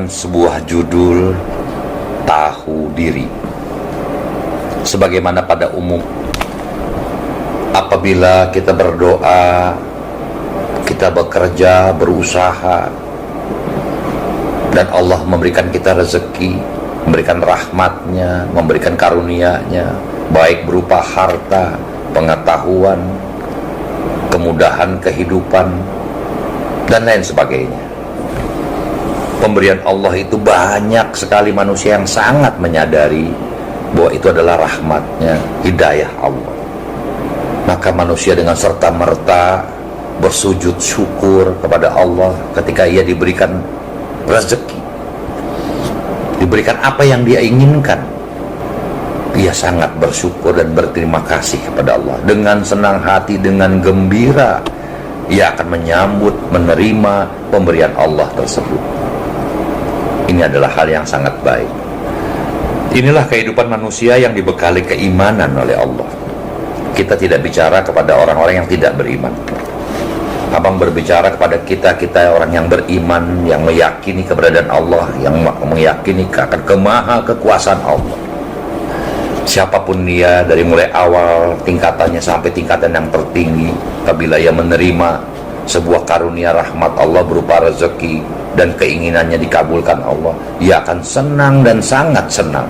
Sebuah judul tahu diri. Sebagaimana pada umum, apabila kita berdoa, kita bekerja, berusaha, dan Allah memberikan kita rezeki, memberikan rahmatnya, memberikan karunia-Nya, baik berupa harta, pengetahuan, kemudahan kehidupan, dan lain sebagainya. Pemberian Allah itu banyak sekali, manusia yang sangat menyadari bahwa itu adalah rahmatnya, hidayah Allah. Maka manusia dengan serta-merta bersujud syukur kepada Allah ketika ia diberikan rezeki, diberikan apa yang dia inginkan. Ia sangat bersyukur dan berterima kasih kepada Allah. Dengan senang hati, dengan gembira, ia akan menyambut, menerima pemberian Allah tersebut. Ini adalah hal yang sangat baik. Inilah kehidupan manusia yang dibekali keimanan oleh Allah. Kita tidak bicara kepada orang-orang yang tidak beriman. Abang berbicara kepada kita orang yang beriman, yang meyakini keberadaan Allah, yang meyakini akan kemaha kekuasaan Allah. Siapapun dia, dari mulai awal tingkatannya sampai tingkatan yang tertinggi, apabila ia menerima sebuah karunia rahmat Allah berupa rezeki dan keinginannya dikabulkan Allah, ia akan senang dan sangat senang.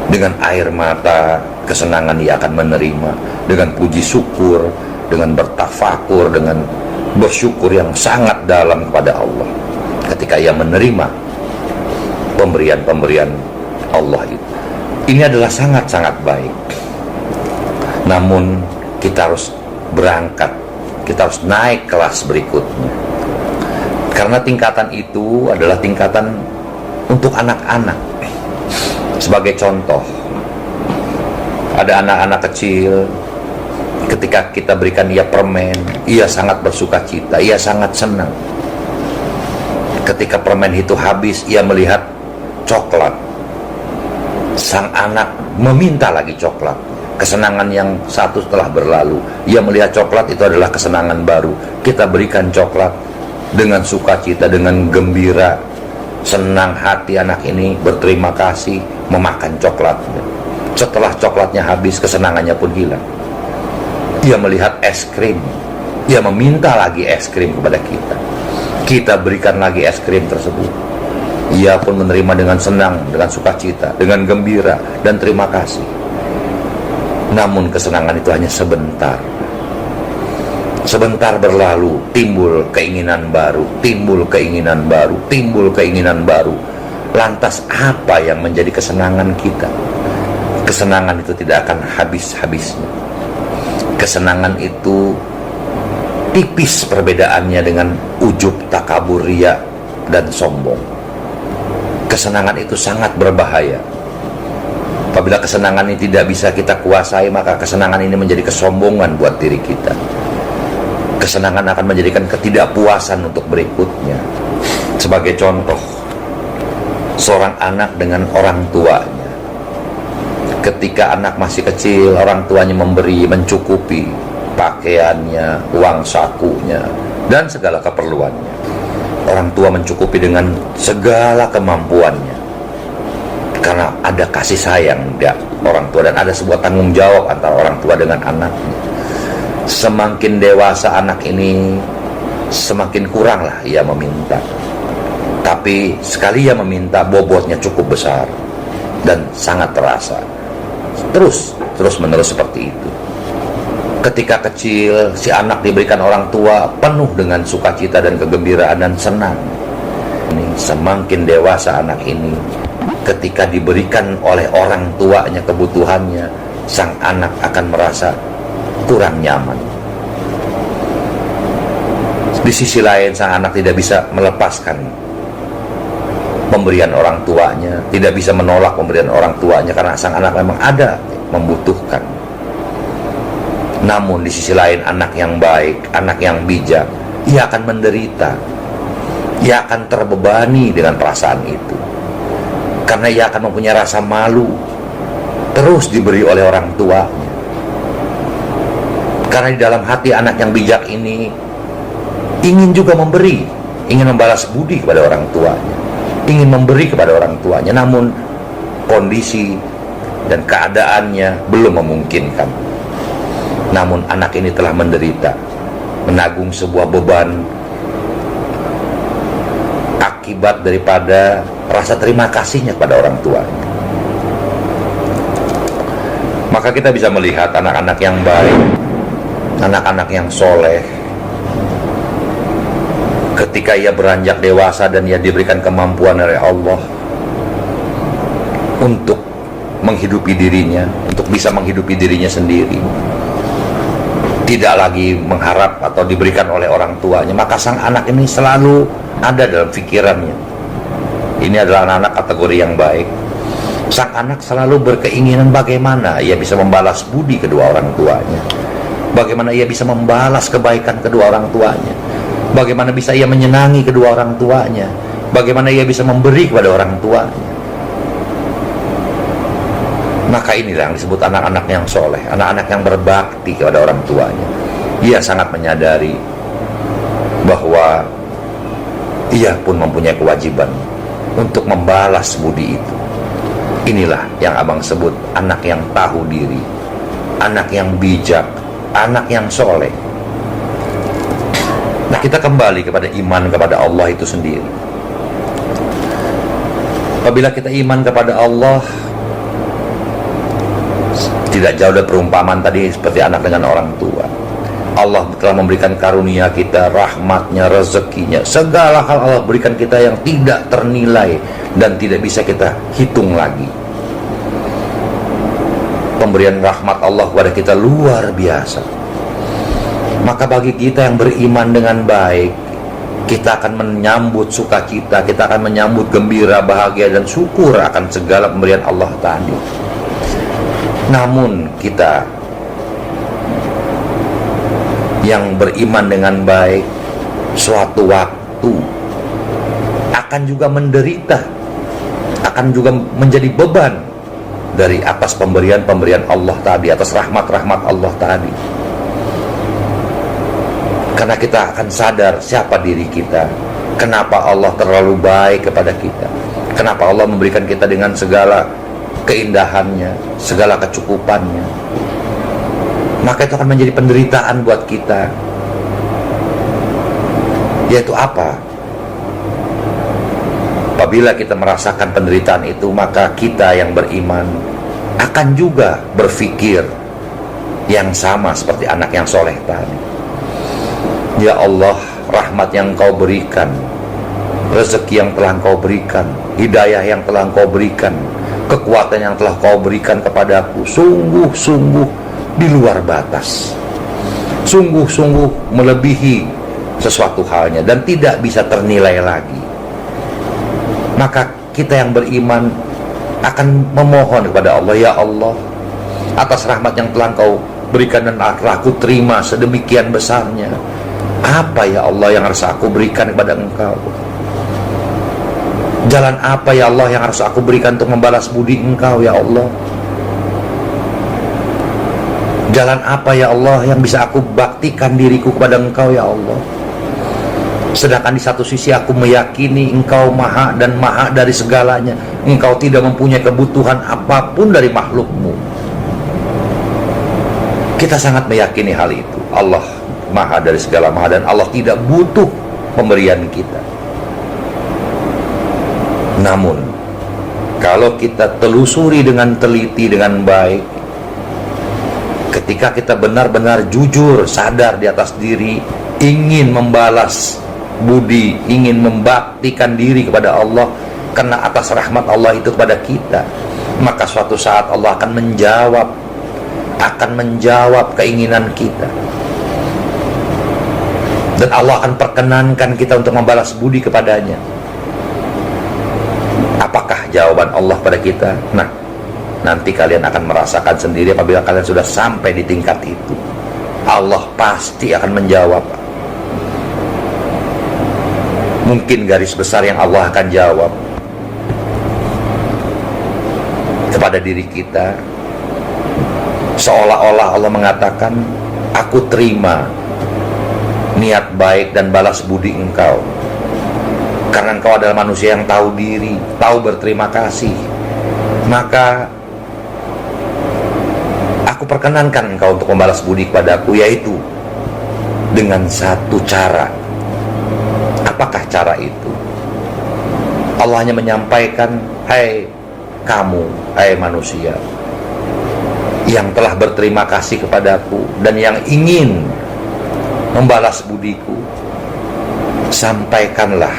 Dengan air mata kesenangan ia akan menerima, dengan puji syukur, dengan bertafakur, dengan bersyukur yang sangat dalam kepada Allah ketika ia menerima pemberian-pemberian Allah itu. Ini adalah sangat-sangat baik. Namun kita harus berangkat, kita harus naik kelas berikutnya, karena tingkatan itu adalah tingkatan untuk anak-anak. Sebagai contoh, ada anak-anak kecil, ketika kita berikan ia permen, ia sangat bersuka cita, ia sangat senang. Ketika permen itu habis, ia melihat coklat, sang anak meminta lagi coklat. Kesenangan yang satu telah berlalu, ia melihat coklat itu adalah kesenangan baru. Kita berikan coklat dengan sukacita, dengan gembira, senang hati anak ini berterima kasih, memakan coklatnya. Setelah coklatnya habis, kesenangannya pun hilang. Ia melihat es krim, ia meminta lagi es krim kepada kita. Kita berikan lagi es krim tersebut. Ia pun menerima dengan senang, dengan sukacita, dengan gembira dan terima kasih. Namun kesenangan itu hanya sebentar. Sebentar berlalu, timbul keinginan baru, timbul keinginan baru, timbul keinginan baru. Lantas apa yang menjadi kesenangan kita? Kesenangan itu tidak akan habis-habisnya. Kesenangan itu tipis perbedaannya dengan ujub, takabur, riya, dan sombong. Kesenangan itu sangat berbahaya. Apabila kesenangan ini tidak bisa kita kuasai, maka kesenangan ini menjadi kesombongan buat diri kita. Kesenangan akan menjadikan ketidakpuasan untuk berikutnya. Sebagai contoh, seorang anak dengan orang tuanya. Ketika anak masih kecil, orang tuanya memberi, mencukupi pakaiannya, uang sakunya, dan segala keperluannya. Orang tua mencukupi dengan segala kemampuannya, karena ada kasih sayang dari orang tua dan ada sebuah tanggung jawab antara orang tua dengan anaknya. Semakin dewasa anak ini, semakin kuranglah ia meminta. Tapi sekali ia meminta, bobotnya cukup besar dan sangat terasa. Terus menerus seperti itu. Ketika kecil, si anak diberikan orang tua penuh dengan sukacita dan kegembiraan dan senang. Semakin dewasa anak ini, ketika diberikan oleh orang tuanya kebutuhannya, sang anak akan merasa kurang nyaman. Di sisi lain, sang anak tidak bisa melepaskan pemberian orang tuanya, tidak bisa menolak pemberian orang tuanya karena sang anak memang ada membutuhkan. Namun di sisi lain, anak yang baik, anak yang bijak, ia akan menderita. Ia akan terbebani dengan perasaan itu, karena ia akan mempunyai rasa malu terus diberi oleh orang tuanya. Karena di dalam hati anak yang bijak ini ingin juga memberi, ingin membalas budi kepada orang tuanya. ingin memberi kepada orang tuanya, namun kondisi dan keadaannya belum memungkinkan. Namun anak ini telah menderita, menanggung sebuah beban akibat daripada rasa terima kasihnya kepada orang tuanya. Maka kita bisa melihat anak-anak yang baik, anak-anak yang soleh, ketika ia beranjak dewasa dan ia diberikan kemampuan oleh Allah untuk menghidupi dirinya, untuk bisa menghidupi dirinya sendiri, tidak lagi mengharap atau diberikan oleh orang tuanya, maka sang anak ini selalu ada dalam pikirannya. Ini adalah anak-anak kategori yang baik. Sang anak selalu berkeinginan bagaimana ia bisa membalas budi kedua orang tuanya, bagaimana ia bisa membalas kebaikan kedua orang tuanya, bagaimana bisa ia menyenangi kedua orang tuanya, bagaimana ia bisa memberi kepada orang tuanya. Maka inilah yang disebut anak-anak yang soleh, anak-anak yang berbakti kepada orang tuanya. Ia sangat menyadari bahwa ia pun mempunyai kewajiban untuk membalas budi itu. Inilah yang abang sebut anak yang tahu diri, anak yang bijak, anak yang soleh. Nah, kita kembali kepada iman kepada Allah itu sendiri. Apabila kita iman kepada Allah, tidak jauh dari perumpamaan tadi seperti anak dengan orang tua. Allah telah memberikan karunia kita, rahmatnya, rezekinya, segala hal Allah berikan kita yang tidak ternilai dan tidak bisa kita hitung lagi. Pemberian rahmat Allah kepada kita luar biasa. Maka bagi kita yang beriman dengan baik, kita akan menyambut sukacita, kita akan menyambut gembira, bahagia, dan syukur akan segala pemberian Allah tadi. Namun kita yang beriman dengan baik, suatu waktu akan juga menderita, akan juga menjadi beban dari atas pemberian-pemberian Allah tadi, atas rahmat-rahmat Allah tadi. Karena kita akan sadar siapa diri kita, kenapa Allah terlalu baik kepada kita, kenapa Allah memberikan kita dengan segala keindahannya, segala kecukupannya. Maka itu akan menjadi penderitaan buat kita. Yaitu apa? Apabila kita merasakan penderitaan itu, maka kita yang beriman akan juga berpikir yang sama seperti anak yang soleh tadi. Ya Allah, rahmat yang Engkau berikan, rezeki yang telah Engkau berikan, hidayah yang telah Engkau berikan, kekuatan yang telah Kau berikan kepadaku, sungguh-sungguh di luar batas, sungguh-sungguh melebihi sesuatu halnya dan tidak bisa ternilai lagi. Maka kita yang beriman akan memohon kepada Allah, ya Allah, atas rahmat yang telah Engkau berikan dan aku terima sedemikian besarnya, apa ya Allah yang harus aku berikan kepada Engkau? Jalan apa ya Allah yang harus aku berikan untuk membalas budi Engkau ya Allah? Jalan apa ya Allah yang bisa aku baktikan diriku kepada Engkau ya Allah? Sedangkan di satu sisi aku meyakini Engkau maha dan maha dari segalanya, Engkau tidak mempunyai kebutuhan apapun dari makhlukmu. Kita sangat meyakini hal itu. Allah maha dari segala maha dan Allah tidak butuh pemberian kita. Namun kalau kita telusuri dengan teliti, dengan baik, ketika kita benar-benar jujur, sadar di atas diri, ingin membalas budi, ingin membaktikan diri kepada Allah karena atas rahmat Allah itu kepada kita, maka suatu saat Allah akan menjawab keinginan kita, dan Allah akan perkenankan kita untuk membalas budi kepadanya. Apakah jawaban Allah pada kita? Nah, nanti kalian akan merasakan sendiri apabila kalian sudah sampai di tingkat itu. Allah pasti akan menjawab. Mungkin garis besar yang Allah akan jawab kepada diri kita, seolah-olah Allah mengatakan, aku terima niat baik dan balas budi engkau. Karena engkau adalah manusia yang tahu diri, tahu berterima kasih, maka aku perkenankan engkau untuk membalas budi kepadaku, yaitu dengan satu cara. Apakah cara itu? Allah hanya menyampaikan, hai kamu, hai manusia yang telah berterima kasih kepadaku dan yang ingin membalas budiku, sampaikanlah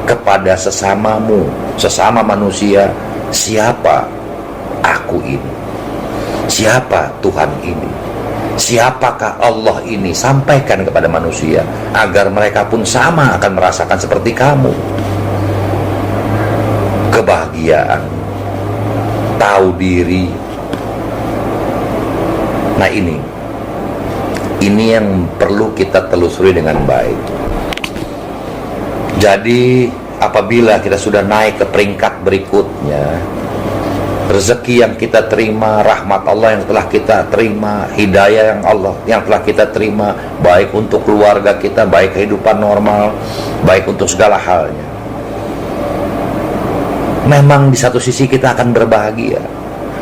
kepada sesamamu, sesama manusia, siapa aku ini, siapa Tuhan ini, siapakah Allah ini. Sampaikan kepada manusia agar mereka pun sama akan merasakan seperti kamu, kebahagiaan, tahu diri. Nah, ini yang perlu kita telusuri dengan baik. Jadi apabila kita sudah naik ke peringkat berikutnya, rezeki yang kita terima, rahmat Allah yang telah kita terima, hidayah yang telah kita terima, baik untuk keluarga kita, baik kehidupan normal, baik untuk segala halnya, memang di satu sisi kita akan berbahagia,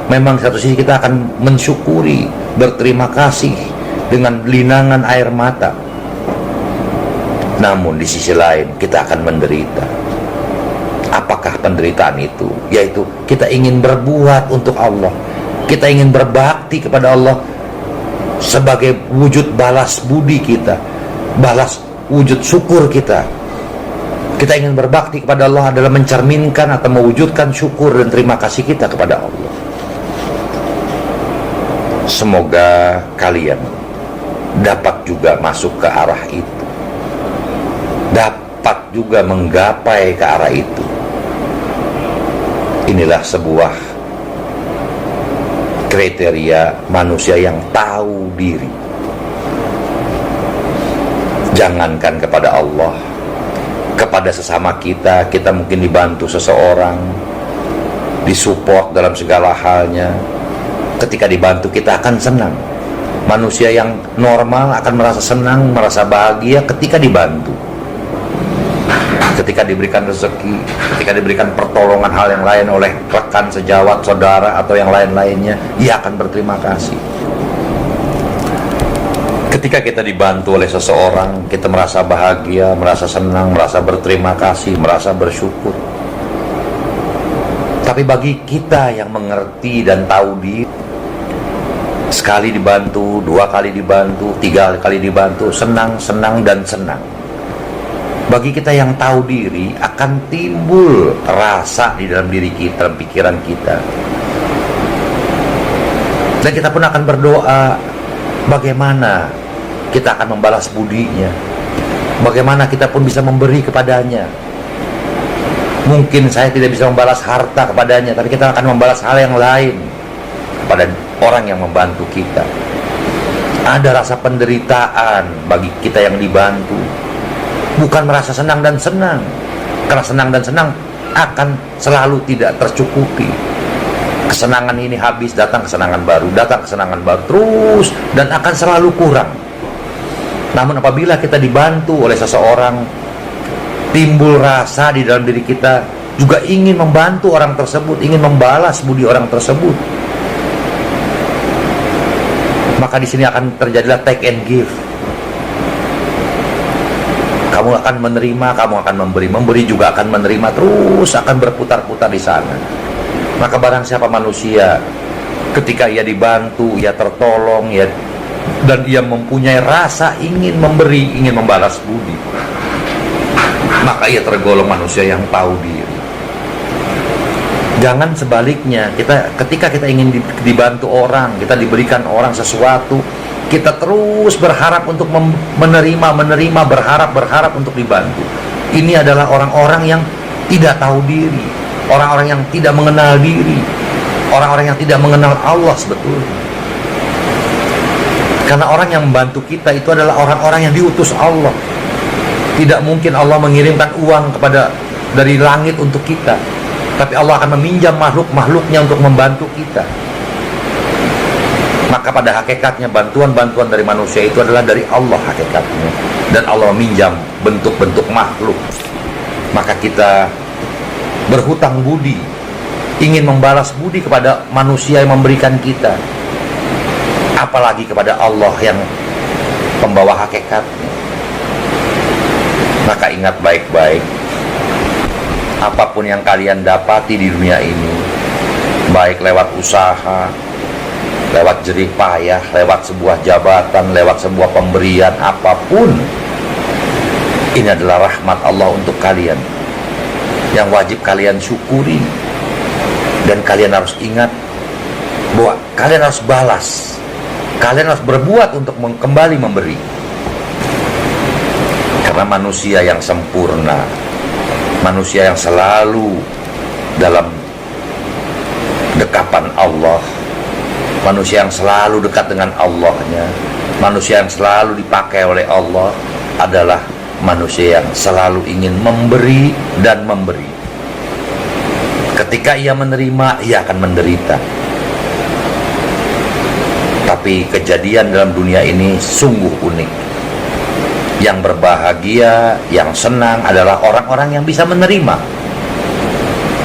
memang di satu sisi kita akan mensyukuri, berterima kasih dengan linangan air mata. Namun di sisi lain kita akan menderita. Apakah penderitaan itu? Yaitu kita ingin berbuat untuk Allah, kita ingin berbakti kepada Allah sebagai wujud balas budi kita, balas wujud syukur kita. Kita ingin berbakti kepada Allah adalah mencerminkan atau mewujudkan syukur dan terima kasih kita kepada Allah. Semoga kalian dapat juga masuk ke arah itu, dapat juga menggapai ke arah itu. Inilah sebuah kriteria manusia yang tahu diri. Jangankan kepada Allah, kepada sesama kita, kita mungkin dibantu seseorang, disupport dalam segala halnya. Ketika dibantu kita akan senang. Manusia yang normal akan merasa senang, merasa bahagia ketika dibantu, ketika diberikan rezeki, ketika diberikan pertolongan hal yang lain oleh rekan sejawat, saudara, atau yang lain-lainnya, ia akan berterima kasih. Ketika kita dibantu oleh seseorang, kita merasa bahagia, merasa senang, merasa berterima kasih, merasa bersyukur. Tapi bagi kita yang mengerti dan tahu diri, sekali dibantu, dua kali dibantu, tiga kali dibantu, senang, senang, dan senang. Bagi kita yang tahu diri, akan timbul rasa di dalam diri kita, dalam pikiran kita. Dan kita pun akan berdoa, bagaimana kita akan membalas budinya, bagaimana kita pun bisa memberi kepadanya. Mungkin saya tidak bisa membalas harta kepadanya, tapi kita akan membalas hal yang lain kepada orang yang membantu kita. Ada rasa penderitaan bagi kita yang dibantu, bukan merasa senang dan senang, karena senang dan senang akan selalu tidak tercukupi. Kesenangan ini habis, datang kesenangan baru, datang kesenangan baru terus, dan akan selalu kurang. Namun apabila kita dibantu oleh seseorang, timbul rasa di dalam diri kita juga ingin membantu orang tersebut, ingin membalas budi orang tersebut. Maka di sini akan terjadilah take and give. Kamu akan menerima, kamu akan memberi, memberi juga akan menerima, terus akan berputar-putar di sana. Maka barang siapa manusia, ketika ia dibantu, ia tertolong, dan ia mempunyai rasa ingin memberi, ingin membalas budi, maka ia tergolong manusia yang tahu diri. Jangan sebaliknya, ketika kita ingin dibantu orang, kita diberikan orang sesuatu, kita terus berharap untuk menerima, berharap untuk dibantu. Ini adalah orang-orang yang tidak tahu diri, orang-orang yang tidak mengenal diri, orang-orang yang tidak mengenal Allah sebetulnya. Karena orang yang membantu kita itu adalah orang-orang yang diutus Allah. Tidak mungkin Allah mengirimkan uang dari langit untuk kita, tapi Allah akan meminjam makhluk-makhluknya untuk membantu kita. Maka pada hakikatnya bantuan-bantuan dari manusia itu adalah dari Allah hakikatnya, dan Allah meminjam bentuk-bentuk makhluk maka kita berhutang budi, ingin membalas budi kepada manusia yang memberikan kita, apalagi kepada Allah yang pembawa hakikatnya. Maka ingat baik-baik, apapun yang kalian dapati di dunia ini, baik lewat usaha, lewat jerih payah, lewat sebuah jabatan, lewat sebuah pemberian, apapun, ini adalah rahmat Allah untuk kalian yang wajib kalian syukuri. Dan kalian harus ingat bahwa kalian harus balas, kalian harus berbuat untuk kembali memberi. Karena manusia yang sempurna, manusia yang selalu dalam dekapan Allah, manusia yang selalu dekat dengan Allahnya, manusia yang selalu dipakai oleh Allah adalah manusia yang selalu ingin memberi dan memberi. Ketika ia menerima, ia akan menderita. Tapi kejadian dalam dunia ini sungguh unik. Yang berbahagia, yang senang adalah orang-orang yang bisa menerima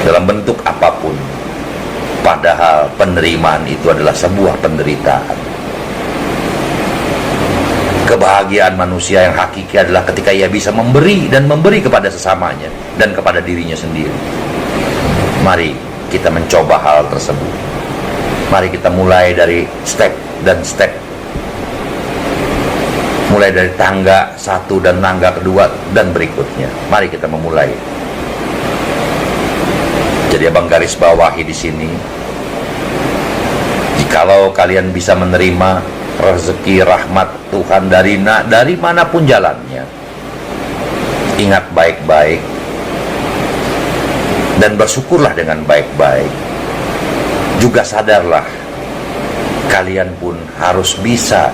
dalam bentuk apapun. Padahal penerimaan itu adalah sebuah penderitaan. Kebahagiaan manusia yang hakiki adalah ketika ia bisa memberi dan memberi kepada sesamanya dan kepada dirinya sendiri. Mari kita mencoba hal tersebut. Mari kita mulai dari step dan step. Mulai dari tangga satu dan tangga kedua dan berikutnya. Mari kita memulai. Jadi abang garis bawahi di sini, jikalau kalian bisa menerima rezeki rahmat Tuhan dari manapun jalannya, ingat baik-baik dan bersyukurlah dengan baik-baik. Juga sadarlah kalian pun harus bisa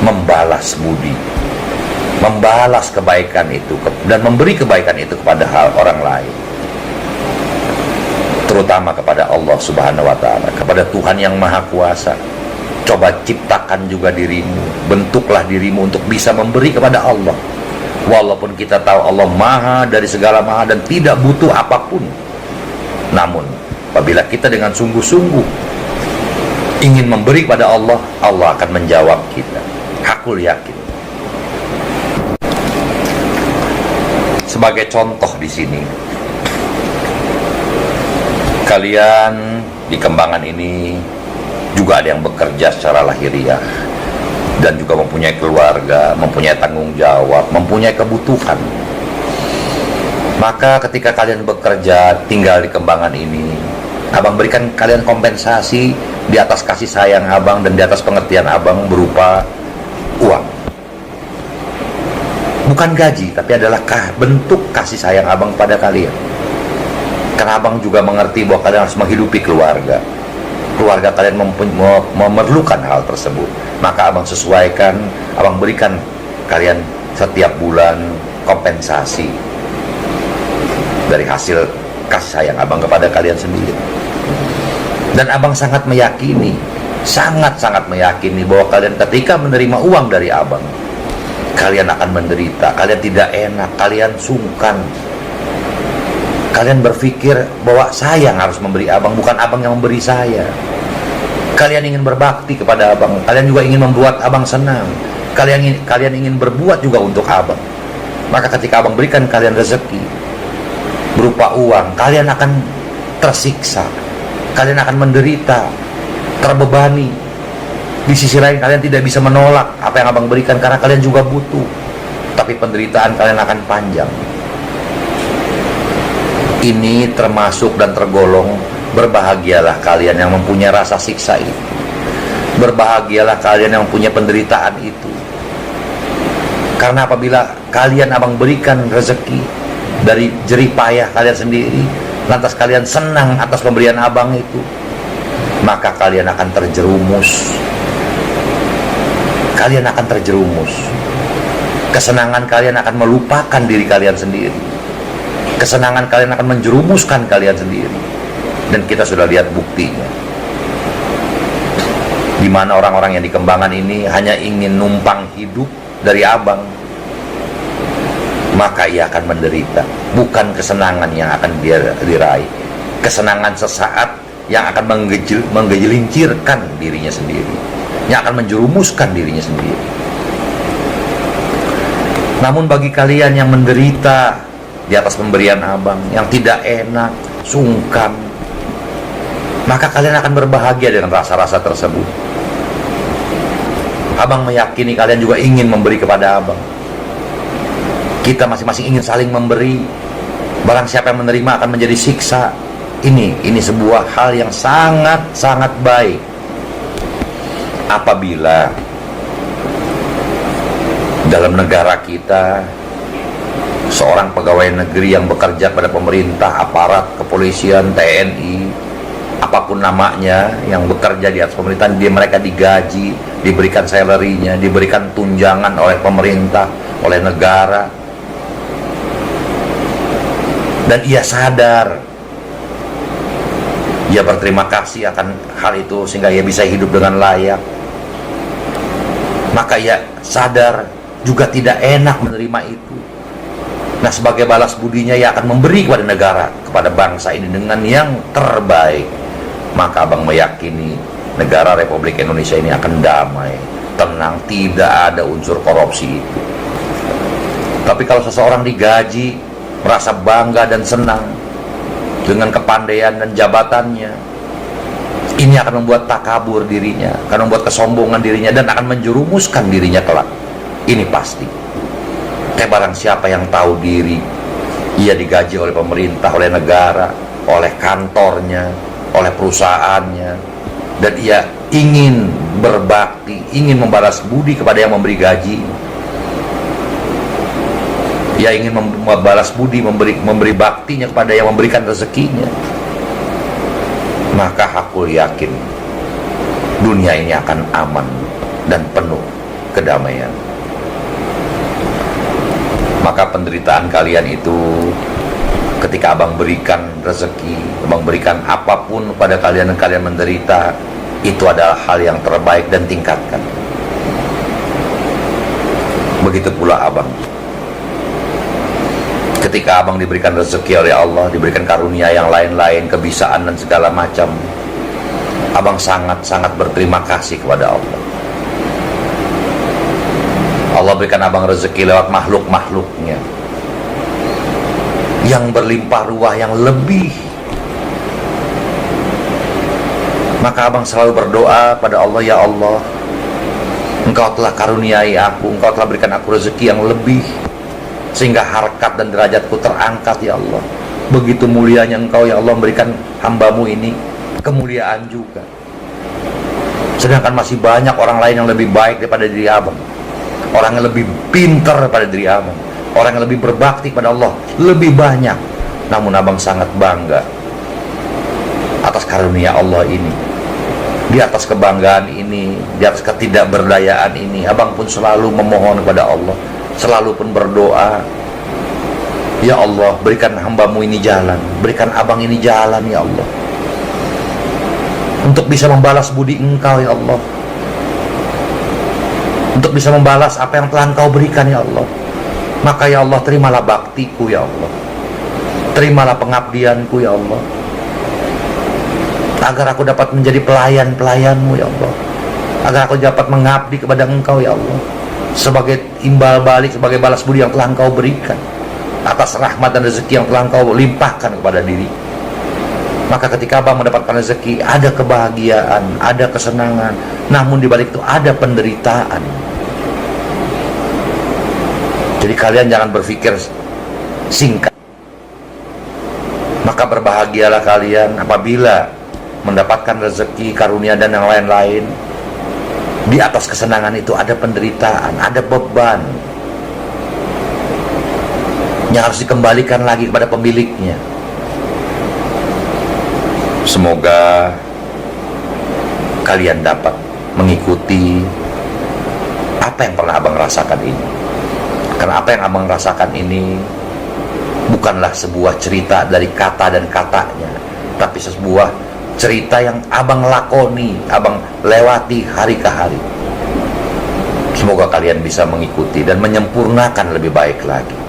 membalas budi, membalas kebaikan itu dan memberi kebaikan itu kepada orang lain, terutama kepada Allah Subhanahu wa Ta'ala, kepada Tuhan yang Maha Kuasa. Coba ciptakan juga dirimu, bentuklah dirimu untuk bisa memberi kepada Allah. Walaupun kita tahu Allah maha dari segala maha dan tidak butuh apapun, namun apabila kita dengan sungguh-sungguh ingin memberi kepada Allah, Allah akan menjawab kita. Aku yakin. Sebagai contoh di sini, kalian di Kembangan ini juga ada yang bekerja secara lahiriah dan juga mempunyai keluarga, mempunyai tanggung jawab, mempunyai kebutuhan. Maka ketika kalian bekerja tinggal di Kembangan ini, abang berikan kalian kompensasi di atas kasih sayang abang dan di atas pengertian abang berupa uang. Bukan gaji, tapi adalah bentuk kasih sayang abang pada kalian. Karena abang juga mengerti bahwa kalian harus menghidupi keluarga. Keluarga kalian memerlukan hal tersebut. Maka abang sesuaikan, abang berikan kalian setiap bulan kompensasi dari hasil kasih sayang abang kepada kalian sendiri. Dan abang sangat meyakini, sangat-sangat meyakini bahwa kalian ketika menerima uang dari abang, kalian akan menderita, kalian tidak enak, kalian sungkan. Kalian berpikir bahwa saya yang harus memberi abang, bukan abang yang memberi saya. Kalian ingin berbakti kepada abang, kalian juga ingin membuat abang senang, kalian ingin berbuat juga untuk abang. Maka ketika abang berikan kalian rezeki berupa uang, kalian akan tersiksa, kalian akan menderita, terbebani. Di sisi lain kalian tidak bisa menolak apa yang abang berikan karena kalian juga butuh, tapi penderitaan kalian akan panjang. Ini termasuk dan tergolong berbahagialah kalian yang mempunyai rasa siksa itu. Berbahagialah kalian yang mempunyai penderitaan itu. Karena apabila kalian abang berikan rezeki dari jerih payah kalian sendiri, lantas kalian senang atas pemberian abang itu, maka kalian akan terjerumus. Kalian akan terjerumus. Kesenangan kalian akan melupakan diri kalian sendiri. Kesenangan kalian akan menjerumuskan kalian sendiri. Dan kita sudah lihat buktinya, di mana orang-orang yang di Kembangan ini hanya ingin numpang hidup dari abang. maka ia akan menderita. Bukan kesenangan yang akan dia diraih, kesenangan sesaat yang akan menggelincirkan dirinya sendiri, yang akan menjerumuskan dirinya sendiri. Namun bagi kalian yang menderita di atas pemberian Abang, yang tidak enak, sungkan, maka kalian akan berbahagia dengan rasa-rasa tersebut. Abang meyakini kalian juga ingin memberi kepada Abang. Kita masing-masing ingin saling memberi. Barang siapa yang menerima akan menjadi siksa. Ini sebuah hal yang sangat baik. Apabila dalam negara kita seorang pegawai negeri yang bekerja pada pemerintah, aparat kepolisian, TNI, apapun namanya, yang bekerja di atas pemerintahan, mereka digaji, diberikan salary-nya, diberikan tunjangan oleh pemerintah, oleh negara, dan ia sadar, ia berterima kasih akan hal itu sehingga ia bisa hidup dengan layak, maka ia sadar juga tidak enak menerima itu. Nah, sebagai balas budinya ia akan memberi kepada negara, kepada bangsa ini dengan yang terbaik. Maka Abang meyakini negara Republik Indonesia ini akan damai, tenang, tidak ada unsur korupsi itu. Tapi kalau seseorang digaji, merasa bangga dan senang dengan kepandaian dan jabatannya, ini akan membuat takabur dirinya, akan membuat kesombongan dirinya, dan akan menjerumuskan dirinya kelak. Ini pasti. Kayak barang siapa yang tahu diri, ia digaji oleh pemerintah, oleh negara, oleh kantornya, oleh perusahaannya, dan ia ingin berbakti, ingin membalas budi kepada yang memberi gaji. Ia ingin membalas budi, memberi baktinya kepada yang memberikan rezekinya. Maka aku yakin dunia ini akan aman dan penuh kedamaian. Maka penderitaan kalian itu, ketika Abang berikan rezeki, Abang berikan apapun pada kalian dan kalian menderita, itu adalah hal yang terbaik dan tingkatkan. Begitu pula Abang. Ketika Abang diberikan rezeki oleh Allah, diberikan karunia yang lain-lain, kebisaan dan segala macam, Abang sangat-sangat berterima kasih kepada Allah. Allah berikan Abang rezeki lewat makhluk-makhluknya yang berlimpah ruah, yang lebih. Maka Abang selalu berdoa pada Allah, ya Allah, Engkau telah karuniai aku, Engkau telah berikan aku rezeki yang lebih, sehingga harkat dan derajatku terangkat, ya Allah. Begitu mulianya Engkau, ya Allah, memberikan hambamu ini kemuliaan juga. Sedangkan masih banyak orang lain yang lebih baik daripada diri Abang, orang yang lebih pintar daripada diri Abang, orang yang lebih berbakti kepada Allah lebih banyak. Namun Abang sangat bangga atas karunia Allah ini. Di atas kebanggaan ini, di atas ketidakberdayaan ini, Abang pun selalu memohon kepada Allah, selalu pun berdoa, ya Allah, berikan hambamu ini jalan, berikan Abang ini jalan, ya Allah, untuk bisa membalas budi Engkau, ya Allah, untuk bisa membalas apa yang telah Engkau berikan, ya Allah. Maka ya Allah, terimalah baktiku, ya Allah, terimalah pengabdianku, ya Allah, agar aku dapat menjadi pelayan-pelayanmu, ya Allah, agar aku dapat mengabdi kepada Engkau, ya Allah, sebagai imbal balik, sebagai balas budi yang telah Engkau berikan atas rahmat dan rezeki yang telah Engkau limpahkan kepada diri. Maka ketika Abang mendapatkan rezeki, ada kebahagiaan, ada kesenangan, namun di balik itu ada penderitaan. Jadi kalian jangan berpikir singkat. Maka berbahagialah kalian apabila mendapatkan rezeki, karunia dan yang lain-lain. Di atas kesenangan itu ada penderitaan, ada beban yang harus dikembalikan lagi kepada pemiliknya. Semoga kalian dapat mengikuti apa yang pernah Abang rasakan ini. Karena apa yang Abang rasakan ini bukanlah sebuah cerita dari kata dan katanya, tapi sebuah cerita yang Abang lakoni, Abang lewati hari ke hari. Semoga kalian bisa mengikuti dan menyempurnakan lebih baik lagi.